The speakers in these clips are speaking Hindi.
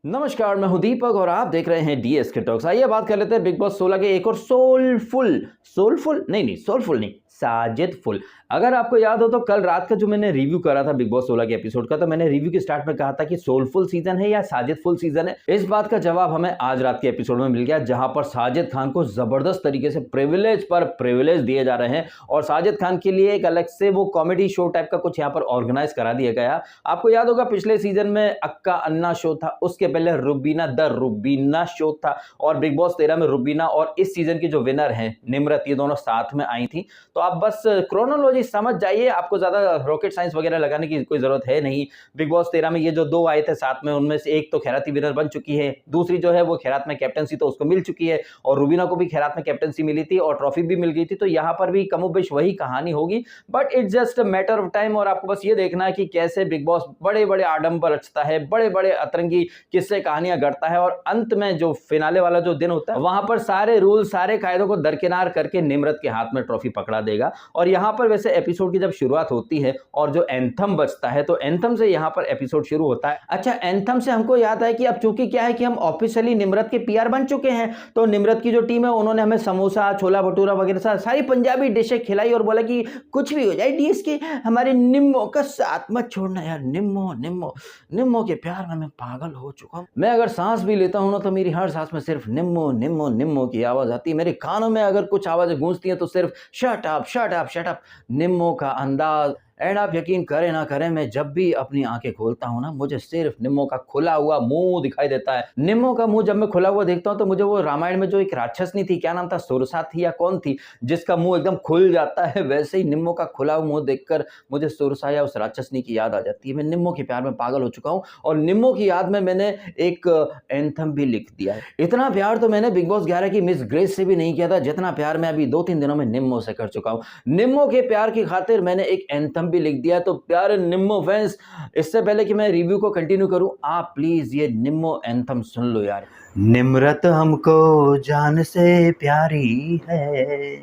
नमस्कार, मैं हूं दीपक और आप देख रहे हैं डीएस के टॉक्स। आइए बात कर लेते हैं बिग बॉस 16 के एक और सोलफुल नहीं, साजिद फुल। अगर आपको याद हो तो कल रात का जो मैंने रिव्यू करा था बिग बॉस 16 के एपिसोड का, तो मैंने रिव्यू के स्टार्ट में कहा था कि सोलफुल सीजन है या साजिद फुल सीजन है। इस बात का जवाब हमें आज रात के एपिसोड में मिल गया, जहां पर साजिद खान को जबरदस्त तरीके से प्रिविलेज पर प्रिविलेज दिए जा रहे हैं और साजिद खान के लिए एक अलग से वो कॉमेडी शो टाइप का कुछ यहाँ पर ऑर्गेनाइज करा दिया गया। आपको याद होगा पिछले सीजन में अक्का अन्ना शो था, उसके पहले रुबीना द रुबीना शो था और बिग बॉस 13 में रुबीना और इस सीजन की जो विनर है निम्रत, ये दोनों साथ में आई थी। तो आप बस क्रोनोलॉजी समझ जाइए, आपको ज्यादा रॉकेट साइंस वगैरह लगाने की कोई जरूरत है नहीं। बिग बॉस 13 में ये जो दो आए थे साथ में, उनमें से एक तो खैराती विनर बन चुकी है, दूसरी जो है वो खैरात में कैप्टनसी तो उसको मिल चुकी है और रुबीना को भी खैरात में कैप्टनसी मिली थी और ट्रॉफी भी मिल गई थी। तो यहाँ पर भी कमोबेश वही कहानी होगी, but it's just a matter of time. और आपको बस ये देखना है कि कैसे बिग बॉस बड़े बड़े आडंबर रचता है, बड़े बड़े अतरंगी किस्से कहानियां गढ़ता है और अंत में जो फिनाले वाला जो दिन होता है वहां पर सारे रूल सारे कायदों को दरकिनार करके निम्रत के हाथ में ट्रॉफी पकड़ा देगा। और यहाँ पर वैसे एपिसोड की जब शुरुआत होती है और जो एंथम बजता है, तो एंथम से यहाँ पर एपिसोड शुरू होता है। अच्छा, एंथम से हमको याद है कि अब चूंकि क्या है कि हम ऑफिशियली निम्रत के पीआर बन चुके हैं, तो निम्रत की जो टीम है उन्होंने हमें समोसा, छोला भटूरा वगैरह सारी पंजाबी डिशें खिलाई और बोला कि कुछ भी हो जाए डीएस के हमारे निम्मो का साथ मत छोड़ना यार। निम्मो निम्मो निम्मो के प्यार में मैं पागल हो चुका हूं। मैं अगर सांस भी लेता हूं ना, तो मेरी हर सांस में सिर्फ निम्मो निम्मो निम्मो की आवाज आती है। मेरे कानों में अगर कुछ आवाजें गूंजती हैं तो सिर्फ shut up shut up shut up, Nimmo का अंदाज। एंड आप यकीन करें ना करें, मैं जब भी अपनी आंखें खोलता हूं ना, मुझे सिर्फ निम्मो का खुला हुआ मुंह दिखाई देता है। निम्मो का मुंह जब मैं खुला हुआ देखता हूं तो मुझे वो रामायण में जो एक राक्षसनी थी, क्या नाम था, सुरसा थी या कौन थी, जिसका मुंह एकदम खुल जाता है, वैसे ही निम्मो का खुला हुआ मुंह देखकर मुझे सुरसा या उस राक्षसनी की याद आ जाती है। मैं निम्मो के प्यार में पागल हो चुका हूं और निम्मो की याद में मैंने एक एंथम भी लिख दिया है। इतना प्यार तो मैंने बिग बॉस 11 की मिस ग्रेस से भी नहीं किया था, जितना प्यार मैं अभी 2-3 दिनों में निम्मो से कर चुका हूं। निम्मो के प्यार की खातिर मैंने एक एंथम भी लिख दिया। तो प्यारे निम्मो फैंस, इससे पहले कि मैं रिव्यू को कंटिन्यू करूं, आप प्लीज ये निम्मो एंथम सुन लो यार। निम्रत हमको जान से प्यारी है,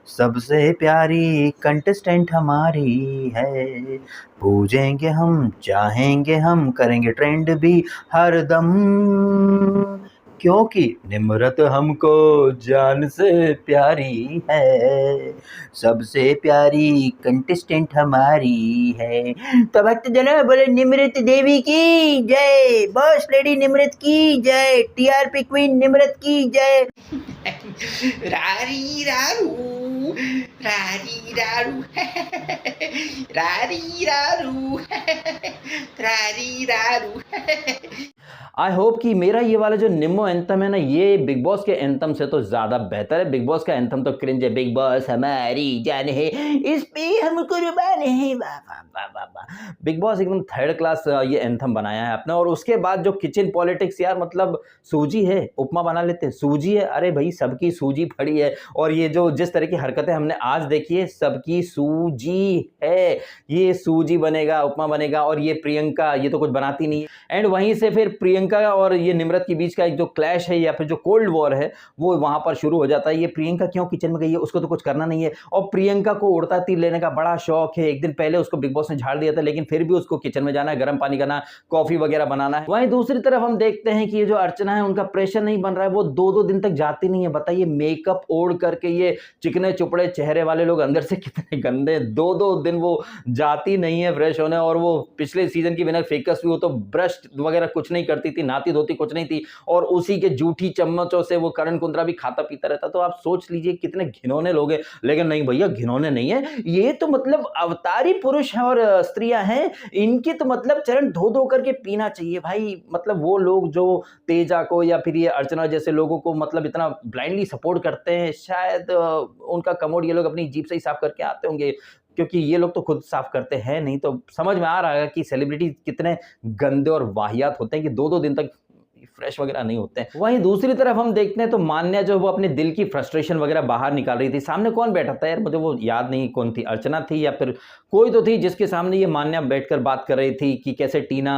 सबसे प्यारी कंटेस्टेंट हमारी है, पूजेंगे हम चाहेंगे हम करेंगे ट्रेंड भी हर दम, क्योंकि निम्रत हमको जान से प्यारी है, सबसे प्यारी कंटेस्टेंट हमारी है। तो भक्तजनों बोले निम्रत देवी की जय, बॉस लेडी निम्रत की जय, टीआरपी क्वीन निम्रत की जय। रारी रारू रारी रारू रारी रारू रारी रारू। आई होप कि मेरा ये वाला जो निम्मो एंथम है ना, ये बिग बॉस के एंथम से तो ज्यादा बेहतर है। बिग बॉस का एंथम तो क्रिंज है, बिग बॉस हमारी जान है, इस पे हम कुर्बान है, वाह वाह वाह वाह वाह। बिग बॉस एकदम थर्ड क्लास ये एंथम बनाया है आपने। और उसके बाद जो किचन पॉलिटिक्स यार, मतलब सूजी है उपमा बना लेते हैं, सूजी है, अरे भाई सबकी सूजी पड़ी है। और ये जो जिस तरह की हरकतें हमने आज देखी है, सबकी सूजी है, ये सूजी बनेगा उपमा बनेगा। और ये प्रियंका ये तो कुछ बनाती नहीं है। एंड वहीं से फिर प्रियंका और ये निम्रत के बीच का एक जो क्लैश है या फिर जो कोल्ड वॉर है, वो वहां पर शुरू हो जाता है। ये प्रियंका क्यों किचन में गई है, उसको तो कुछ करना नहीं है। और प्रियंका को उड़ता तीर लेने का बड़ा शौक है। एक दिन पहले उसको बिग बॉस ने झाड़ दिया था, लेकिन फिर भी उसको किचन में जाना है, गर्म पानी करना, कॉफी वगैरह बनाना है। वहीं दूसरी तरफ हम देखते हैं कि ये जो अर्चना है, उनका प्रेशर नहीं बन रहा है, वो 2-2 दिन तक जाती नहीं है। बताइए, मेकअप ओढ़ करके ये चिकने चुपड़े चेहरे वाले लोग अंदर से कितने गंदे, 2-2 दिन वो जाती नहीं है फ्रेश होने। और वो पिछले सीजन की विनर फेकस भी, वो तो ब्रश वगैरह कुछ नहीं करती थी, नहाती धोती कुछ नहीं थी, और उसी के जूठी चम्मचों से वो करण कुंद्रा भी खाता पीता रहता। तो आप सोच लीजिए कितने घिनौने लोग हैं। लेकिन नहीं भैया, घिनौने नहीं है, ये तो मतलब अवतारी पुरुष है और स्त्रियां हैं, इनके तो मतलब चरण धो धो करके पीना चाहिए भाई। मतलब वो लोग जो तेजा को या फिर ये अर्चना जैसे लोगों को मतलब इतना ब्लाइंडली सपोर्ट करते हैं, शायद उनका कमोड ये लोग अपनी जीभ से ही साफ करके आते होंगे, क्योंकि ये लोग तो खुद साफ करते हैं नहीं। तो समझ में आ रहा है कि सेलिब्रिटी कितने गंदे और वाहियात होते हैं कि 2-2 दिन तक फ्रेश वगैरह नहीं होते हैं। वहीं दूसरी तरफ हम देखते हैं तो मान्या जो वो अपने दिल की फ्रस्ट्रेशन वगैरह बाहर निकाल रही थी। सामने कौन बैठा था यार, मुझे वो याद नहीं कौन थी, अर्चना थी या फिर कोई तो थी जिसके सामने ये मान्या बैठकर बात कर रही थी कि कैसे टीना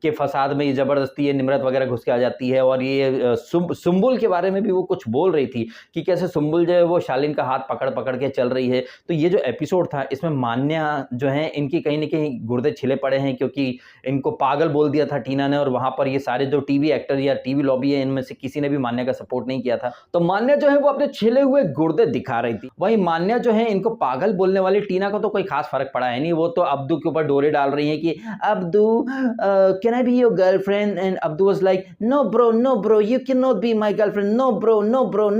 के फसाद में ये जबरदस्ती ये निम्रत वगैरह घुस के आ जाती है। और ये सुम्बुल के बारे में भी वो कुछ बोल रही थी कि कैसे सुम्बुल जो है वो शालीन का हाथ पकड़ पकड़ के चल रही है। तो ये जो एपिसोड था इसमें मान्या जो है इनकी कहीं ना कहीं गुर्दे छिले पड़े हैं, क्योंकि इनको पागल बोल दिया था टीना ने। और वहां पर ये सारे जो टीवी एक्टर या टीवी लॉबी है इनमें से किसी ने भी मान्या का सपोर्ट नहीं किया था। तो मान्या जो है वो अपने छिले हुए गुर्दे दिखा रही थी। वहीं मान्या जो है इनको पागल बोलने वाली टीना को तो कोई खास फर्क पड़ा है नहीं। वो तो अब्दू के ऊपर डोरे डाल रही है कि Abdu can I be your girlfriend, and Abdu was like no bro you can not be my girlfriend, no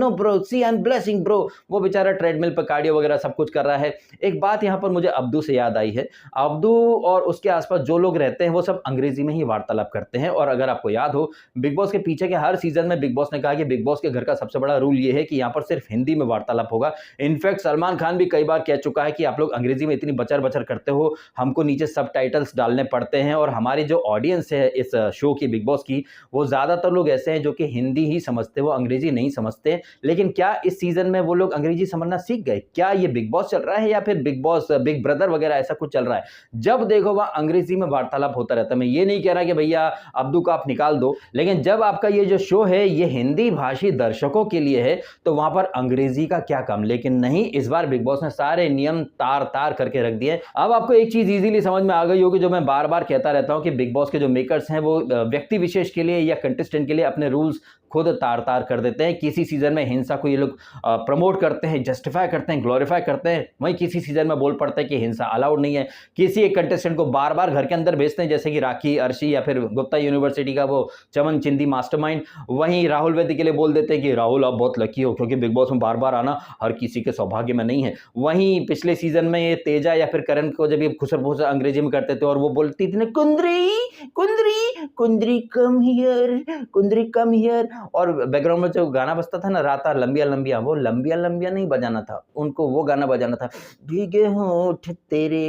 bro see I am blessing bro. वो बेचारा ट्रेडमिल पर कार्डियो वगैरह सब कुछ कर रहा है। एक बात यहां पर मुझे अब्दू से याद आई है, अब्दू और उसके आसपास जो लोग रहते हैं वो सब अंग्रेजी में ही वार्तालाप करते हैं। और अगर आपको याद हो बिग बॉस के पीछे के हर सीजन में बिग बॉस ने कहा कि बिग बॉस के घर का सबसे बड़ा रूल ये है कि यहां पर सिर्फ हिंदी में वार्तालाप होगा। इनफैक्ट सलमान खान भी कई बार कह चुका है कि आप लोग अंग्रेजी में इतनी बचर बचर करते हो, हमको नीचे सबटाइटल्स डालने पड़ते हैं। और हमारी जो ऑडियंस है इस शो की, बिग बॉस की, वो ज्यादातर लोग ऐसे हैं जो कि हिंदी ही समझते, वो अंग्रेजी नहीं समझते। लेकिन क्या इस सीजन में वो लोग अंग्रेजी समझना सीख गए? क्या ये बिग बॉस चल रहा है या फिर बिग बॉस बिग ब्रदर वगैरह ऐसा कुछ चल रहा है? जब देखो वहां अंग्रेजी में वार्तालाप होता रहता है। मैं ये नहीं कह रहा कि भैया अब्दू को आप निकाल दो, लेकिन जब आपका ये जो शो है ये हिंदी भाषी दर्शकों के लिए है तो वहां पर अंग्रेजी का क्या कम। लेकिन नहीं, इस बार बिग बॉस ने सारे नियम तार तार करके रख दिए। अब आपको एक चीज इजीली समझ में आ गई होगी जो मैं बार बार कहता रहता हूं कि बिग बॉस के जो मेकर्स हैं वो व्यक्ति विशेष के लिए या कंटेस्टेंट के लिए अपने रूल्स खुद तार तार कर देते हैं। किसी सीजन में हिंसा को ये लोग प्रमोट करते हैं, जस्टिफाई करते हैं, ग्लोरीफाई करते हैं, वहीं किसी सीजन में बोल पड़ते हैं कि हिंसा अलाउड नहीं है। किसी एक कंटेस्टेंट को बार बार घर के अंदर भेजते हैं, जैसे कि राखी, अर्शी या फिर गुप्ता यूनिवर्सिटी का वो चमन चिंदी मास्टरमाइंड। वहीं राहुल वैद्य के लिए बोल देते हैं कि राहुल आप बहुत लकी हो क्योंकि बिग बॉस में बार बार आना हर किसी के सौभाग्य में नहीं है। वहीं पिछले सीजन में ये तेजा या फिर करण को जब ये खुसर फुसर अंग्रेजी में करते थे और वो बोलती थी ना कुंदरी कुंदरी कुंदरी come here, Kundari come here, और बैकग्राउंड में जो गाना बजता था ना राता लंबिया लंबिया, वो लंबिया लंबिया नहीं बजाना था, उनको वो गाना बजाना था, भीगे होंठ तेरे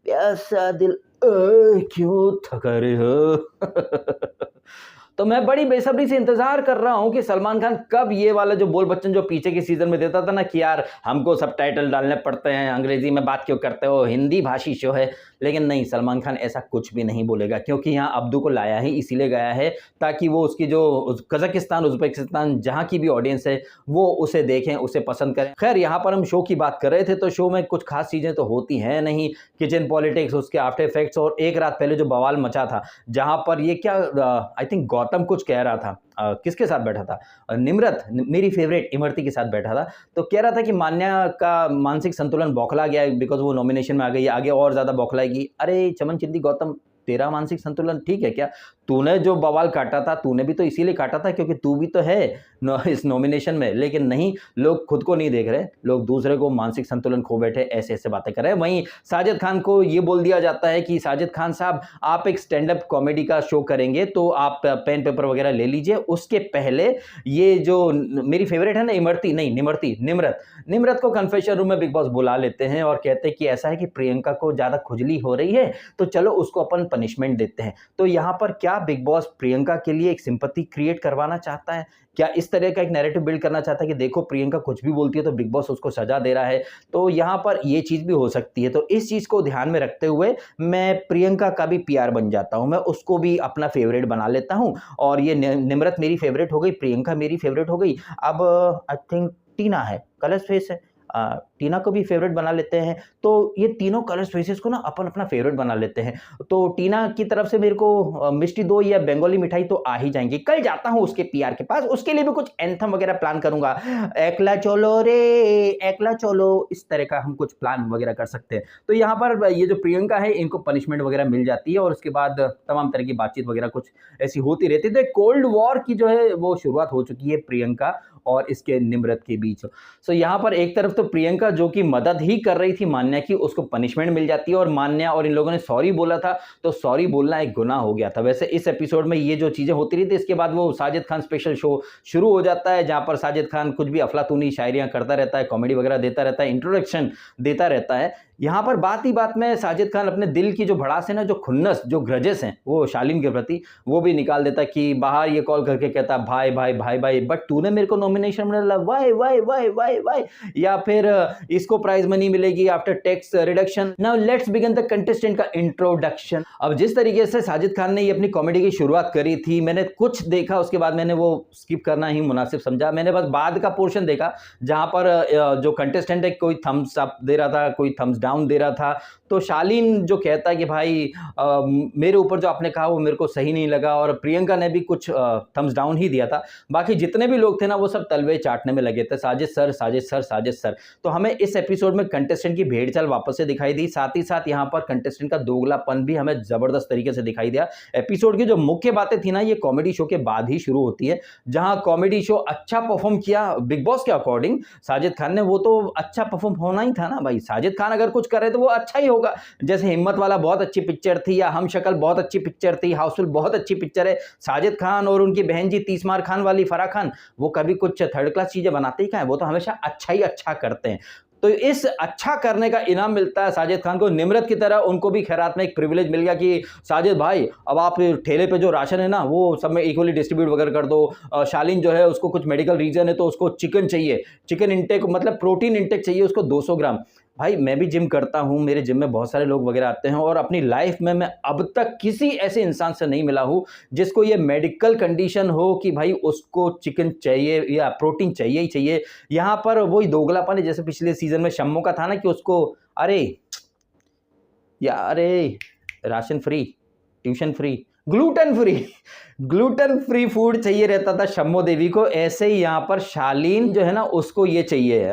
प्यासा दिल क्यों थका रहे हो। तो मैं बड़ी बेसब्री से इंतजार कर रहा हूं कि सलमान खान कब ये वाला जो बोल बच्चन जो पीछे के सीजन में देता था ना कि यार हमको सबटाइटल डालने पड़ते हैं, अंग्रेजी में बात क्यों करते हो, हिंदी भाषी शो है। लेकिन नहीं, सलमान खान ऐसा कुछ भी नहीं बोलेगा, क्योंकि यहाँ अब्दू को लाया ही इसीलिए गया है ताकि वो उसकी जो कजाकिस्तान, उज्बेकिस्तान जहाँ की भी ऑडियंस है वो उसे देखें, उसे पसंद करें। खैर, यहाँ पर हम शो की बात कर रहे थे तो शो में कुछ खास चीज़ें तो होती हैं नहीं, किचन पॉलिटिक्स, उसके आफ्टर इफेक्ट्स, और एक रात पहले जो बवाल मचा था जहाँ पर ये क्या आई थिंक गौतम कुछ कह रहा था, किसके साथ बैठा था, निम्रत, मेरी फेवरेट इमरती के साथ बैठा था, तो कह रहा था कि मान्या का मानसिक संतुलन बौखला गया बिकॉज वो नॉमिनेशन में आ गई, आगे और ज्यादा बौखलाएगी। अरे चमन चिंदी गौतम, तेरा मानसिक संतुलन ठीक है क्या? तूने जो बवाल काटा था तूने भी तो इसीलिए काटा था क्योंकि तू भी तो है इस नॉमिनेशन में। लेकिन नहीं, लोग खुद को नहीं देख रहे, लोग दूसरे को मानसिक संतुलन खो बैठे ऐसे ऐसे बातें कर रहे हैं। वहीं साजिद खान को ये बोल दिया जाता है कि साजिद खान साहब आप एक स्टैंड अप कॉमेडी का शो करेंगे तो आप पेन पेपर वगैरह ले लीजिए। उसके पहले ये जो मेरी फेवरेट है ना इमरती, नहीं निमरती, निम्रत को कन्फेशन रूम में बिग बॉस बुला लेते हैं और कहते हैं कि ऐसा है कि प्रियंका को ज्यादा खुजली हो रही है तो चलो उसको अपन पनिशमेंट देते हैं। तो यहाँ पर क्या बिग बॉस प्रियंका के लिए एक सिंपैथी क्रिएट करवाना चाहता है? क्या इस तरह का एक नैरेटिव बिल्ड करना चाहता है कि देखो प्रियंका कुछ भी बोलती है तो बिग बॉस उसको सजा दे रहा है? तो यहाँ पर ये चीज भी हो सकती है। तो इस चीज को ध्यान में रखते हुए मैं प्रियंका का भी पीआर बन जाता हूं, मैं उसको भी अपना फेवरेट बना लेता हूं। और ये निम्रत मेरी फेवरेट हो गई, प्रियंका मेरी फेवरेट हो गई। अब आई थिंक टीना है, कलर्स फेस है, टीना को भी फेवरेट बना लेते हैं। तो ये तीनों कलर्स फेसेस को ना अपन अपना फेवरेट बना लेते हैं। तो टीना की तरफ से मेरे को मिष्टी दो या बंगाली मिठाई तो आ ही जाएंगी। कल जाता हूं उसके पीआर के पास, उसके लिए भी कुछ एंथम वगैरह प्लान करूंगा, एकला चलो रे एकला चलो, इस तरह का हम कुछ प्लान वगैरह कर सकते हैं। तो यहाँ पर ये जो प्रियंका है इनको पनिशमेंट वगैरह मिल जाती है और उसके बाद तमाम तरह की बातचीत वगैरह कुछ ऐसी होती रहती है। तो एक कोल्ड वॉर की जो है वो शुरुआत हो चुकी है प्रियंका और इसके निम्रत के बीच। सो यहाँ पर एक तरफ तो प्रियंका जो कि मदद ही कर रही थी मान्या की, उसको पनिशमेंट मिल जाती है और मान्या और इन लोगों ने सॉरी बोला था तो सॉरी बोलना एक गुनाह हो गया था। वैसे इस एपिसोड में ये जो चीजें होती रही थी, इसके बाद वो साजिद खान स्पेशल शो शुरू हो जाता है जहां पर साजिद खान कुछ भी अफलातूनी शायरियां करता रहता है, कॉमेडी वगैरह देता रहता है, इंट्रोडक्शन देता रहता है। यहाँ पर बात ही बात में साजिद खान अपने दिल की जो भड़ास है ना, जो खुन्नस, जो ग्रजेस हैं वो शालीन के प्रति, वो भी निकाल देता कि बाहर ये कॉल करके कहता भाई भाई भाई भाई, बट तूने मेरे को नॉमिनेशन में डाला, why why why why why, या फिर इसको प्राइज मनी मिलेगी after tax reduction. Now let's begin the contestant का इंट्रोडक्शन। अब जिस तरीके से साजिद खान ने ये अपनी कॉमेडी की शुरुआत करी थी, मैंने कुछ देखा, उसके बाद मैंने वो स्किप करना ही मुनासिब समझा। मैंने बस बाद का पोर्शन देखा जहां पर जो कंटेस्टेंट है कोई थम्स अप दे रहा था, कोई थम्स डाउन दे रहा था। तो शालीन जो कहता है कि भाई मेरे ऊपर जो आपने कहा वो मेरे को सही नहीं लगा, और प्रियंका ने भी कुछ थम्स डाउन ही दिया था। बाकी जितने भी लोग थे ना वो सब तलवे चाटने में लगे थे, Sajid sir Sajid sir Sajid sir. तो हमें इस एपिसोड में कंटेस्टेंट की भेड़चाल वापस से दिखाई दी, साथ ही साथ यहाँ पर कंटेस्टेंट का दोगलापन भी हमें जबरदस्त तरीके से दिखाई दिया। एपिसोड की जो मुख्य बातें थी ना, ये कॉमेडी शो के बाद ही शुरू होती है। जहां कॉमेडी शो अच्छा परफॉर्म किया बिग बॉस के अकॉर्डिंग साजिद खान ने, वो तो अच्छा परफॉर्म होना ही था ना भाई। साजिद खान अगर कुछ करे तो वो अच्छा ही होगा। जैसे हिम्मत वाला बहुत अच्छी पिक्चर थी, या हम शक्ल बहुत अच्छी पिक्चर थी, हाउसफुल बहुत अच्छी पिक्चर है। साजिद खान और उनकी बहन जी तीसमार खान वाली फराह खान, वो कभी कुछ थर्ड क्लास चीजें बनाते ही कहाँ है, वो तो हमेशा अच्छा ही अच्छा करते हैं। तो इस अच्छा करने का इनाम मिलता है साजिद खान को। निम्रत की तरह उनको भी खैरात में एक प्रिविलेज मिल गया कि साजिद भाई अब आप ठेले पे जो राशन है ना वो सब में इक्वली डिस्ट्रीब्यूट वगैरह कर दो। शालीन जो है उसको कुछ मेडिकल रीजन है तो उसको चिकन चाहिए, चिकन इंटेक मतलब प्रोटीन इंटेक चाहिए उसको 200 ग्राम। भाई मैं भी जिम करता हूँ, मेरे जिम में बहुत सारे लोग वगैरह आते हैं, और अपनी लाइफ में मैं अब तक किसी ऐसे इंसान से नहीं मिला हूँ जिसको ये मेडिकल कंडीशन हो कि भाई उसको चिकन चाहिए या प्रोटीन चाहिए ही चाहिए। यहाँ पर वही दोगलापन है जैसे पिछले सीजन में शम्मो का था ना कि उसको अरे ration free, tuition free, gluten free food चाहिए रहता था शम्मो देवी को। ऐसे ही यहाँ पर शालीन जो है ना उसको ये चाहिए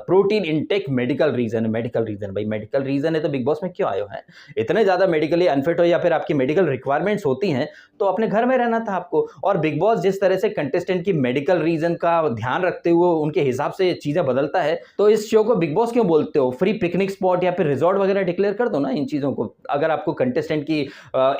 प्रोटीन इंटेक मेडिकल रीजन भाई मेडिकल रीजन है तो बिग बॉस में क्यों आए हो हैं? इतने ज्यादा मेडिकली अनफिट हो या फिर आपकी मेडिकल रिक्वायरमेंट्स होती हैं तो अपने घर में रहना था आपको। और बिग बॉस जिस तरह से कंटेस्टेंट की मेडिकल रीजन का ध्यान रखते हुए उनके हिसाब से चीजें बदलता है, तो इस शो को बिग बॉस क्यों बोलते हो? फ्री पिकनिक स्पॉट या फिर रिजॉर्ट वगैरह डिक्लेयर कर दो ना इन चीजों को। अगर आपको कंटेस्टेंट की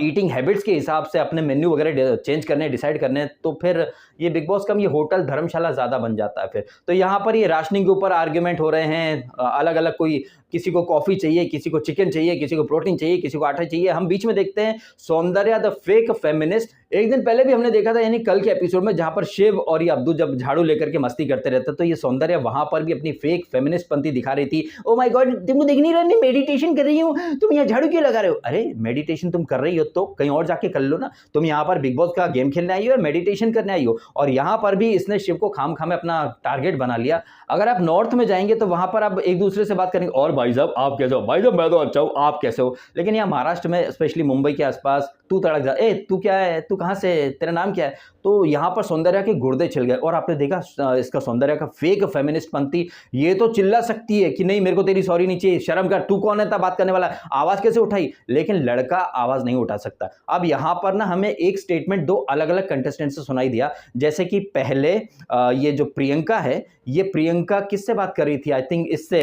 ईटिंग हैबिट्स के हिसाब से अपने मेन्यू वगैरह चेंज करने, डिसाइड करने, तो फिर ये बिग बॉस का ये होटल धर्मशाला ज्यादा बन जाता है फिर। तो यहाँ पर ये राशनिंग के ऊपर आर्ग्यूमेंट हो रहे हैं, अलग अलग, कोई किसी को कॉफी चाहिए, किसी को चिकन चाहिए, किसी को प्रोटीन चाहिए, किसी को आटा चाहिए। हम बीच में देखते हैं सौंदर्या द फेक फेमिनिस्ट। एक दिन पहले भी हमने देखा था यानी कल के एपिसोड में, जहां पर शिव और ये अब्दू जब झाड़ू लेकर के मस्ती करते रहते तो ये सौंदर्या वहां पर भी अपनी फेक फेमिनिस्ट पंथी दिखा रही थी। ओ माय गॉड, तुमको देख नहीं रहा, मैं मेडिटेशन कर रही हूँ, तुम यहाँ झाड़ू क्यों लगा रहे हो? अरे मेडिटेशन तुम कर रही हो तो कहीं और जाके कर लो ना। तुम यहाँ पर बिग बॉस का गेम खेलने आई हो या मेडिटेशन करने आई हो? और यहाँ पर भी इसने शिव को खाम खाम अपना टारगेट बना लिया। अगर आप नॉर्थ में जाएंगे तो वहां पर आप एक दूसरे से बात करेंगे, और भाई साहब आप कैसे हो? भाई साहब मैं तो अच्छा हूँ, आप कैसे हो? लेकिन यहाँ महाराष्ट्र में स्पेशली मुंबई के आसपास तू तड़क जा, ए तू क्या है, तू कहाँ से, तेरा नाम क्या है? तो यहाँ पर सौंदर्या के गुर्दे छिल गए। और आपने देखा इसका सौंदर्या का फेक फेमिनिस्ट पंथी, ये तो चिल्ला सकती है कि नहीं मेरे को तेरी सॉरी नहीं चाहिए, शर्म कर, तू कौन है था बात करने वाला, आवाज कैसे उठाई? लेकिन लड़का आवाज नहीं उठा सकता। अब यहाँ पर ना हमें एक स्टेटमेंट दो अलग अलग कंटेस्टेंट से सुनाई दिया। जैसे कि पहले ये जो प्रियंका है, ये प्रियंका किससे बात कर रही थी? आई थिंक इससे,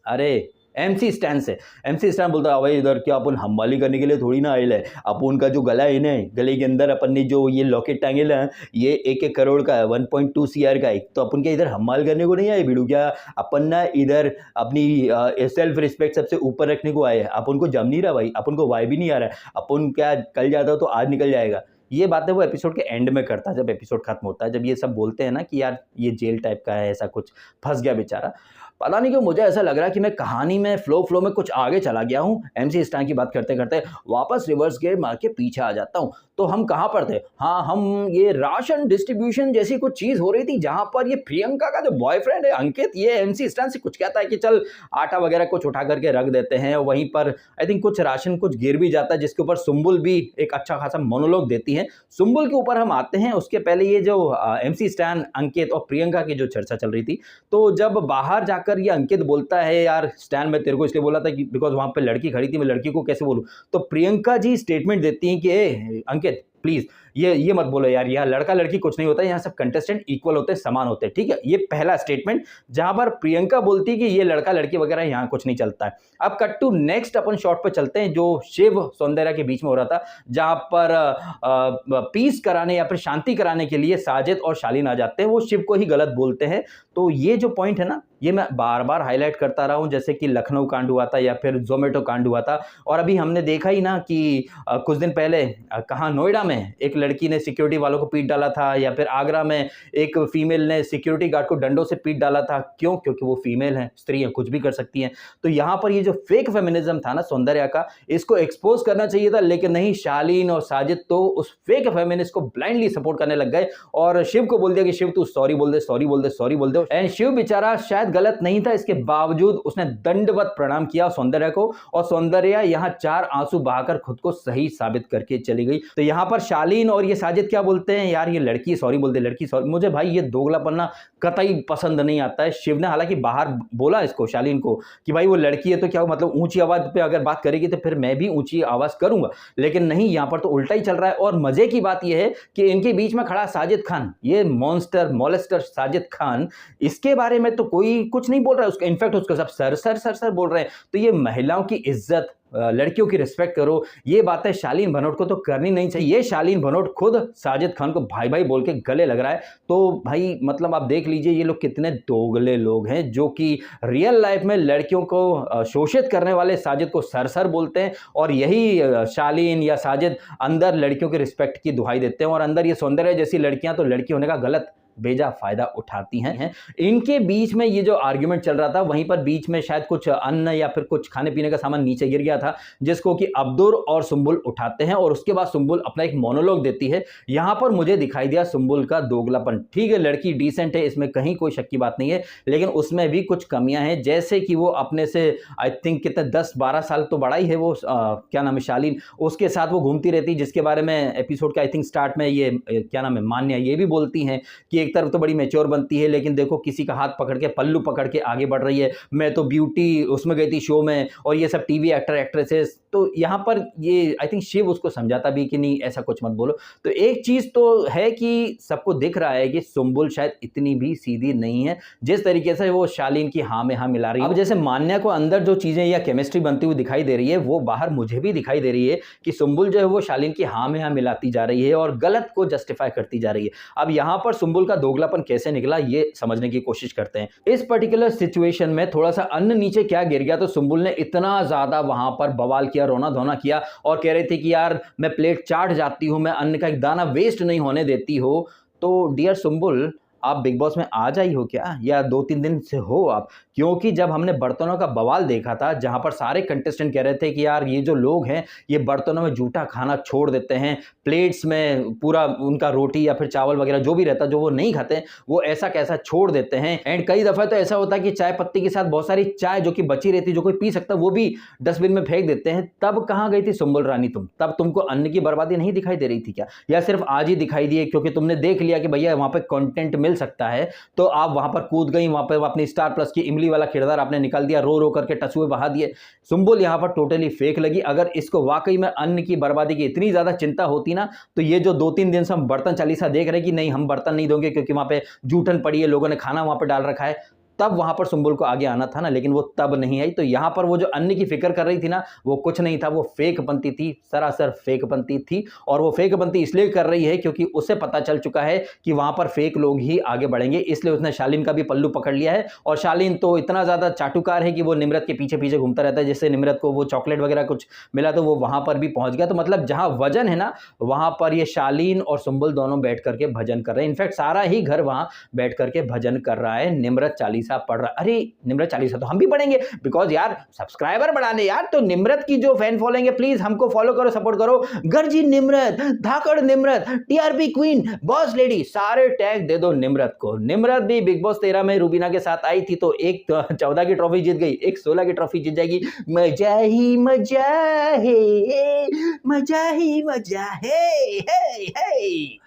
अरे एमसी स्टैन से। एमसी स्टैन बोलता है भाई इधर क्या अपन हमवाली करने के लिए थोड़ी ना आयल है, अपन का जो गला है ना, गले के अंदर अपन ने जो ये लॉकेट टांगे है ये 1-1 करोड़ का है, 1.2 CR का है, तो अपन क्या इधर हमवाल करने को नहीं आए भिड़ू? क्या अपन ना इधर अपनी सेल्फ रिस्पेक्ट सबसे ऊपर रखने को आए हैं? अपन को जम नहीं रहा भाई, अपन को वाई भी नहीं आ रहा है, अपन क्या कल जाता तो आज निकल जाएगा। ये बातें वो एपिसोड के एंड में करता है, जब एपिसोड खत्म होता है, जब ये सब बोलते हैं ना कि यार ये जेल टाइप का है, ऐसा कुछ फंस गया बेचारा। पता नहीं क्यों मुझे ऐसा लग रहा है कि मैं कहानी में फ्लो में कुछ आगे चला गया हूँ। एमसी स्टैन की बात करते करते वापस रिवर्स गियर मार के पीछे आ जाता हूँ। तो हम कहाँ पर थे? हाँ, हम ये राशन डिस्ट्रीब्यूशन जैसी कुछ चीज हो रही थी जहां पर ये प्रियंका का जो बॉयफ्रेंड है अंकित, ये एमसी स्टैन से कुछ कहता है कि चल आटा वगैरह कुछ उठा करके रख देते हैं। वहीं पर आई थिंक कुछ राशन कुछ गिर भी जाता है, जिसके ऊपर सुम्बुल भी एक अच्छा खासा मोनोलॉग देती है। सुम्बुल के ऊपर हम आते हैं। उसके पहले ये जो एमसी स्टैन, अंकित और प्रियंका की जो चर्चा चल रही थी, तो जब बाहर जाकर ये अंकित बोलता है यार स्टैन मैं तेरे को इसलिए बोला था कि बिकॉज वहां पे लड़की खड़ी थी, मैं लड़की को कैसे बोलूं? तो प्रियंका जी स्टेटमेंट देती हैं कि ए अंकित प्लीज ये मत बोलो यार, यहाँ लड़का लड़की कुछ नहीं होता, यहाँ सब कंटेस्टेंट इक्वल होते हैं, समान होते हैं, ठीक है? ये पहला स्टेटमेंट जहां पर प्रियंका बोलती है कि ये लड़का लड़की वगैरह यहाँ कुछ नहीं चलता है। अब कट टू नेक्स्ट अपन शॉट पे चलते हैं जो शिव सौंदर्या के बीच में हो रहा था, जहां पर पीस कराने या फिर शांति कराने के लिए साजिद और शालीन आ जाते हैं। वो शिव को ही गलत बोलते हैं। तो ये जो पॉइंट है ना, ये मैं बार बार हाईलाइट करता रहा हूँ, जैसे कि लखनऊ कांड हुआ था या फिर जोमेटो कांड हुआ था, और अभी हमने देखा ही ना कि कुछ दिन पहले कहाँ नोएडा में एक लड़की ने सिक्योरिटी वालों को पीट डाला था, या फिर आगरा में एक फीमेल ने सिक्योरिटी गार्ड को डंडों से पीट डाला था। क्यों? क्योंकि वो फीमेल है, स्त्री है, कुछ भी कर सकती हैं। तो यहाँ पर ये जो फेक फेमिनिज्म था ना सौंदर्या का, इसको एक्सपोज करना चाहिए था, लेकिन नहीं, शालीन और साजिद तो उस फेक फेमिनिस्ट को ब्लाइंडली सपोर्ट करने लग गए और शिव को बोल दिया कि शिव तू सॉरी बोल दे, सॉरी बोल दे, सॉरी बोल दे। एंड शिव बेचारा शायद गलत नहीं था, इसके बावजूद उसने दंडवत प्रणाम किया सौंदर्या को, और सौंदर्या यहाँ 4 आंसू बहाकर खुद को सही साबित करके चली गई। तो यहाँ पर शालीन और ये साजिद क्या बोलते हैं, यार ये लड़की सॉरी बोल दे, लड़की सॉरी। मुझे भाई ये दोगलापन्ना कतई पसंद नहीं आता है। शिव ने हालांकि बाहर बोला इसको, शालीन को, कि भाई वो लड़की है तो क्या मतलब ऊंची आवाज पे अगर बात करेगी तो फिर मैं भी ऊंची आवाज करूंगा, लेकिन नहीं, यहाँ पर तो उल्टा ही चल रहा है। और मजे की बात यह है कि इनके बीच में खड़ा साजिद खान, ये मॉन्स्टर मॉलेस्टर साजिद खान, इसके बारे में तो कोई कुछ नहीं बोल रहा है उसका, इनफैक्ट उसको सब सर सर सर सर बोल रहे हैं। तो ये महिलाओं की इज्जत, लड़कियों की रिस्पेक्ट करो, ये बातें शालीन भनोट को तो करनी नहीं चाहिए। ये शालीन भनोट खुद साजिद खान को भाई भाई बोल के गले लग रहा है। तो भाई मतलब आप देख लीजिए ये लोग कितने दोगले लोग हैं, जो कि रियल लाइफ में लड़कियों को शोषित करने वाले साजिद को सर सर बोलते हैं, और यही शालीन या साजिद अंदर लड़कियों की रिस्पेक्ट की दुहाई देते हैं, और अंदर ये सौंदर्य जैसी लड़कियां तो लड़की होने का गलत बेजा फायदा उठाती हैं। इनके बीच में ये जो आर्ग्यूमेंट चल रहा था, वहीं पर बीच में शायद कुछ अन्न या फिर कुछ खाने पीने का सामान नीचे गिर गया था, जिसको कि अब्दुल और सुंबुल उठाते हैं, और उसके बाद सुंबुल अपना एक मोनोलॉग देती है। यहां पर मुझे दिखाई दिया सुंबुल का दोगलापन। ठीक है, लड़की डिसेंट है, इसमें कहीं कोई शक की बात नहीं है, लेकिन उसमें भी कुछ कमियां हैं, जैसे कि वो अपने से आई थिंक कितने 10-12 साल तो बड़ा ही है वो, क्या नाम है, शालीन, उसके साथ वो घूमती रहती, जिसके बारे में एपिसोड का आई थिंक स्टार्ट में ये क्या नाम है, मान्या, ये भी बोलती हैं कि एक तरफ तो बड़ी मैच्योर बनती है, लेकिन देखो किसी का हाथ पकड़ के, पल्लू पकड़ के आगे बढ़ रही है। मैं तो ब्यूटी उसमें गई थी शो में, और ये सब टीवी एक्टर एक्ट्रेसेस। तो यहाँ पर ये आई थिंक शिव उसको समझाता भी कि नहीं ऐसा कुछ मत बोलो। तो एक चीज तो है कि सबको दिख रहा है कि सुंबुल शायद इतनी भी सीधी नहीं है जिस तरीके से वो शालीन की हाँ में हाँ मिला रही है। अब जैसे मान्या को अंदर जो चीजें या केमिस्ट्री बनती हुई दिखाई दे रही है, वो बाहर मुझे भी दिखाई दे रही है कि सुंबुल जो है वो शालीन की हाँ में हाँ मिलाती जा रही है और गलत को जस्टिफाई करती जा रही है। अब यहाँ पर सुंबुल का दोगलापन कैसे निकला ये समझने की कोशिश करते हैं। इस पर्टिकुलर सिचुएशन में थोड़ा सा अन्न नीचे क्या गिर गया तो सुंबुल ने इतना ज्यादा वहां पर बवाल किया, रोना धोना किया, और कह रही थी कि यार मैं प्लेट चाट जाती हूं, मैं अन्न का एक दाना वेस्ट नहीं होने देती हो। तो डियर सुंबुल, आप बिग बॉस में आ जाई हो क्या, या 2-3 दिन से हो आप? क्योंकि जब हमने बर्तनों का बवाल देखा था, जहां पर सारे कंटेस्टेंट कह रहे थे कि यार ये जो लोग हैं ये बर्तनों में जूठा खाना छोड़ देते हैं, प्लेट्स में पूरा उनका रोटी या फिर चावल वगैरह जो भी रहता है जो वो नहीं खाते वो ऐसा कैसा छोड़ देते हैं। एंड कई दफा तो ऐसा होता है कि चाय पत्ती के साथ बहुत सारी चाय जो कि बची रहती, जो कोई पी सकता, वो भी डस्टबिन में फेंक देते हैं। तब कहाँ गई थी सुंबुल रानी तुम? तब तुमको अन्न की बर्बादी नहीं दिखाई दे रही थी क्या, या सिर्फ आज ही दिखाई दी है क्योंकि तुमने देख लिया कि भैया वहां पर कंटेंट मिल सकता है तो आप वहां पर कूद गई, वहां पर अपनी स्टार प्लस की इमली वाला किरदार आपने निकाल दिया, रो रो करके टसुए बहा दिए। सुंबुल यहां पर टोटली फेक लगी। अगर इसको वाकई में अन्न की बर्बादी की इतनी ज्यादा चिंता होती ना, तो ये जो 2-3 दिन से हम बर्तन चालीसा देख रहे हैं कि नहीं हम बर्तन नहीं दोगे क्योंकि वहां पे जूठन पड़ी है, लोगों ने खाना वहां पर डाल रखा है, तब वहां पर सुंबुल को आगे आना था ना, लेकिन वो तब नहीं आई। तो यहां पर वो जो अन्न की फिक्र कर रही थी ना, वो कुछ नहीं था, वो फेक बनती थी, सरासर फेक बनती थी। और वो फेक बनती इसलिए कर रही है क्योंकि उसे पता चल चुका है कि वहां पर फेक लोग ही आगे बढ़ेंगे, इसलिए उसने शालीन का भी पल्लू पकड़ लिया है। और शालीन तो इतना ज्यादा चाटुकार है कि वो निम्रत के पीछे पीछे घूमता रहता है, जिससे निम्रत को वो चॉकलेट वगैरह कुछ मिला तो वो वहां पर भी पहुंच गया। तो मतलब जहां वजन है ना, वहां पर ये शालीन और सुंबुल दोनों बैठ करके भजन कर रहे हैं। इनफैक्ट सारा ही घर वहां बैठ करके भजन कर रहा है, निम्रत चालीसा पढ़ रहा है। अरे निम्रत चालीसा तो हम भी पढ़ेंगे, बिकॉज यार सब्सक्राइबर बढ़ाने यार, तो निम्रत की जो फैन फॉलोइंग है प्लीज हमको फॉलो करो, सपोर्ट करो। गर्जी निम्रत, धाकड़ Nimrat, TRP queen, boss lady, सारे टैग दे दो निम्रत को। निम्रत भी बिग बॉस 13 में रूबीना के साथ आई थी तो एक 14 की ट्रॉफी जीत गई, एक 16 की ट्रॉफी जीत जाएगी। मजा ही मजा है, मजा ही मजा है।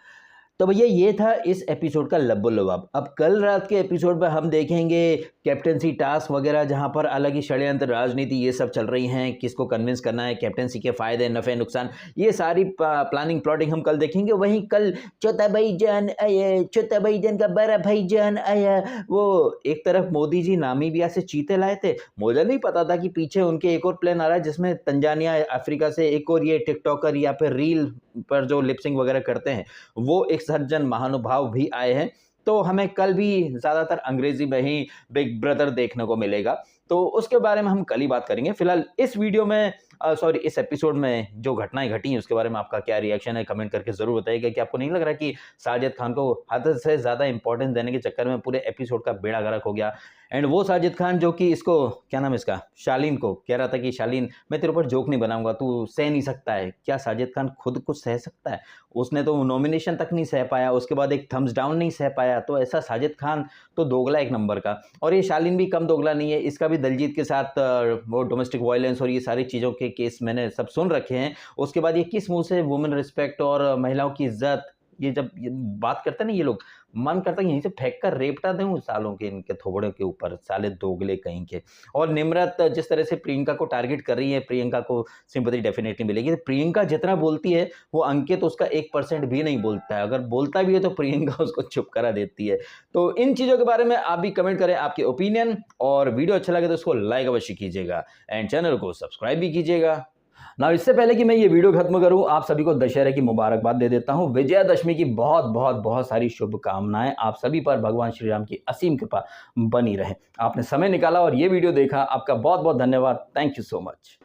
तो भैया ये था इस एपिसोड का लब्बो लबाब। अब कल रात के एपिसोड में हम देखेंगे कैप्टेंसी टास्क वगैरह, जहां पर अलग ही षड्यंत्र, राजनीति ये सब चल रही हैं, किसको कन्विंस करना है, कैप्टेंसी के फायदे नफे नुकसान, ये सारी प्लानिंग प्लॉटिंग हम कल देखेंगे। वहीं कल छोटा भाईजान आया, छोटा भाईजान का बड़ा भाईजान आया, वो एक तरफ मोदी जी नामीबिया से चीते लाए थे, मुझे नहीं पता था कि पीछे उनके एक और प्लान आ रहा है जिसमें तंजानिया अफ्रीका से एक और ये टिकटॉकर या फिर रील पर जो लिपसिंग वगैरह करते हैं वो एक सज्जन महानुभाव भी आए हैं। तो हमें कल भी ज़्यादातर अंग्रेजी में ही बिग ब्रदर देखने को मिलेगा, तो उसके बारे में हम कल ही बात करेंगे। फिलहाल इस वीडियो में इस एपिसोड में जो घटनाएं घटी हैं उसके बारे में आपका क्या रिएक्शन है, कमेंट करके ज़रूर बताइएगा कि आपको नहीं लग रहा कि साजिद खान को हद से ज़्यादा इंपॉर्टेंस देने के चक्कर में पूरे एपिसोड का बेड़ा गर्क हो गया। एंड वो साजिद खान जो कि इसको क्या नाम है इसका, शालीन को कह रहा था कि शालीन मैं तेरे ऊपर जोक नहीं बनाऊंगा, तू सह नहीं सकता है। क्या साजिद खान खुद कुछ सह सकता है? उसने तो नॉमिनेशन तक नहीं सह पाया, उसके बाद एक थम्स डाउन नहीं सह पाया, तो ऐसा साजिद खान तो दोगला एक नंबर का। और ये शालीन भी कम दोगला नहीं है, इसका भी दिलजीत के साथ वो डोमेस्टिक वायलेंस और ये सारी चीज़ों के केस मैंने सब सुन रखे हैं। उसके बाद ये किस मुंह से वुमेन रिस्पेक्ट और महिलाओं की इज्जत, ये जब ये बात करते हैं ना ये लोग, मन करता है यहीं से फेंक कर रेपटा दूं सालों के इनके थोबड़े के ऊपर, साले दोगले कहीं के। और निम्रत जिस तरह से प्रियंका को टारगेट कर रही है, प्रियंका को सिंपैथी डेफिनेटली मिलेगी। प्रियंका जितना बोलती है वो अंकित उसका 1% भी नहीं बोलता है, अगर बोलता भी है तो प्रियंका उसको चुप करा देती है। तो इन चीज़ों के बारे में आप भी कमेंट करें आपके ओपिनियन, और वीडियो अच्छा लगे तो उसको लाइक अवश्य कीजिएगा एंड चैनल को सब्सक्राइब भी कीजिएगा ना। इससे पहले कि मैं ये वीडियो खत्म करूं, आप सभी को दशहरे की मुबारकबाद दे देता हूं। विजयादशमी की बहुत बहुत बहुत सारी शुभकामनाएं आप सभी पर, भगवान श्री राम की असीम कृपा बनी रहे। आपने समय निकाला और ये वीडियो देखा, आपका बहुत बहुत धन्यवाद। Thank you so much.